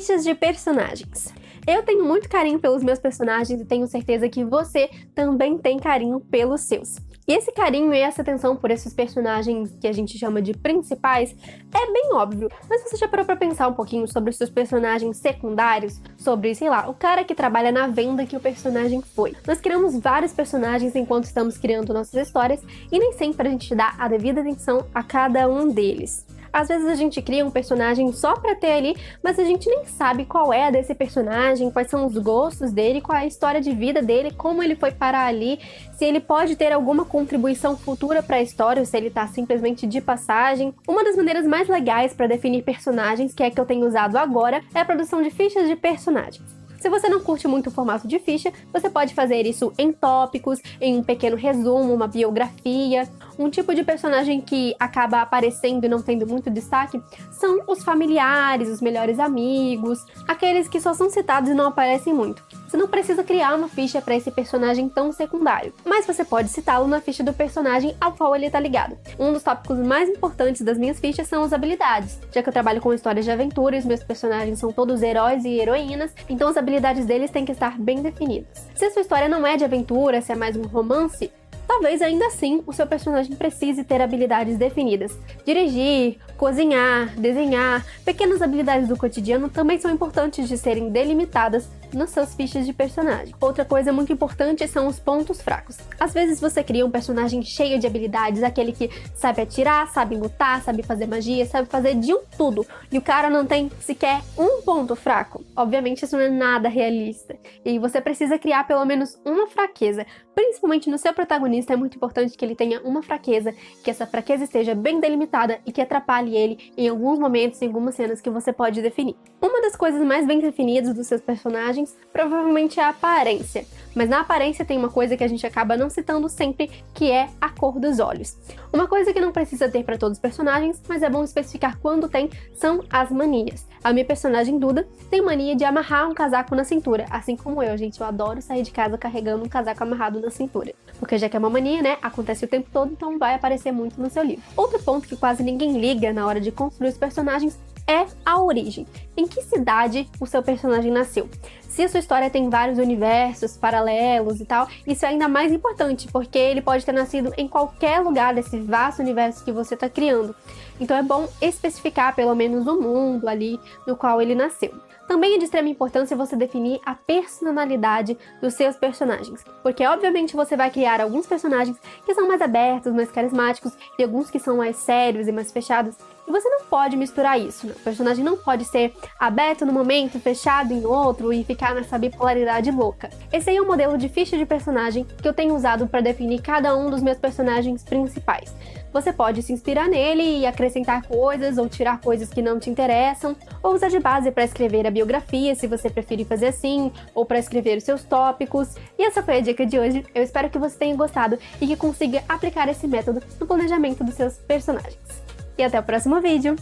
Fichas de personagens. Eu tenho muito carinho pelos meus personagens e tenho certeza que você também tem carinho pelos seus. E esse carinho e essa atenção por esses personagens que a gente chama de principais é bem óbvio, mas você já parou pra pensar um pouquinho sobre os seus personagens secundários? Sobre, sei lá, o cara que trabalha na venda que o personagem foi. Nós criamos vários personagens enquanto estamos criando nossas histórias e nem sempre a gente dá a devida atenção a cada um deles. Às vezes a gente cria um personagem só pra ter ali, mas a gente nem sabe qual é a desse personagem, quais são os gostos dele, qual é a história de vida dele, como ele foi parar ali, se ele pode ter alguma contribuição futura pra história ou se ele tá simplesmente de passagem. Uma das maneiras mais legais pra definir personagens, que é a que eu tenho usado agora, é a produção de fichas de personagens. Se você não curte muito o formato de ficha, você pode fazer isso em tópicos, em um pequeno resumo, uma biografia. Um tipo de personagem que acaba aparecendo e não tendo muito destaque são os familiares, os melhores amigos, aqueles que só são citados e não aparecem muito. Você não precisa criar uma ficha para esse personagem tão secundário, mas você pode citá-lo na ficha do personagem ao qual ele está ligado. Um dos tópicos mais importantes das minhas fichas são as habilidades, já que eu trabalho com histórias de aventura e os meus personagens são todos heróis e heroínas, então as habilidades deles têm que estar bem definidas. Se a sua história não é de aventura, se é mais um romance, talvez ainda assim o seu personagem precise ter habilidades definidas. Dirigir, cozinhar, desenhar, pequenas habilidades do cotidiano também são importantes de serem delimitadas nas suas fichas de personagem. Outra coisa muito importante são os pontos fracos. Às vezes você cria um personagem cheio de habilidades, aquele que sabe atirar, sabe lutar, sabe fazer magia, sabe fazer de um tudo, e o cara não tem sequer um ponto fraco. Obviamente isso não é nada realista, e você precisa criar pelo menos uma fraqueza. Principalmente no seu protagonista é muito importante que ele tenha uma fraqueza, que essa fraqueza esteja bem delimitada e que atrapalhe ele em alguns momentos, em algumas cenas que você pode definir. Uma das coisas mais bem definidas dos seus personagens provavelmente é a aparência, mas na aparência tem uma coisa que a gente acaba não citando sempre, que é a cor dos olhos. Uma coisa que não precisa ter para todos os personagens, mas é bom especificar quando tem, são as manias. A minha personagem Duda tem mania de amarrar um casaco na cintura, assim como eu, gente. Eu adoro sair de casa carregando um casaco amarrado na cintura, porque já que é uma mania, né, acontece o tempo todo, então vai aparecer muito no seu livro. Outro ponto que quase ninguém liga na hora de construir os personagens é a origem. Em que cidade o seu personagem nasceu? Se a sua história tem vários universos paralelos e tal, isso é ainda mais importante, porque ele pode ter nascido em qualquer lugar desse vasto universo que você está criando. Então é bom especificar pelo menos o mundo ali no qual ele nasceu. Também é de extrema importância você definir a personalidade dos seus personagens, porque obviamente você vai criar alguns personagens que são mais abertos, mais carismáticos, e alguns que são mais sérios e mais fechados, e você não pode misturar isso, né? O personagem não pode ser aberto num momento, fechado em outro e ficar nessa bipolaridade louca. Esse aí é o modelo de ficha de personagem que eu tenho usado para definir cada um dos meus personagens principais. Você pode se inspirar nele e acrescentar coisas ou tirar coisas que não te interessam, ou usar de base para escrever a biografia, se você preferir fazer assim, ou para escrever os seus tópicos. E essa foi a dica de hoje. Eu espero que você tenha gostado e que consiga aplicar esse método no planejamento dos seus personagens. E até o próximo vídeo!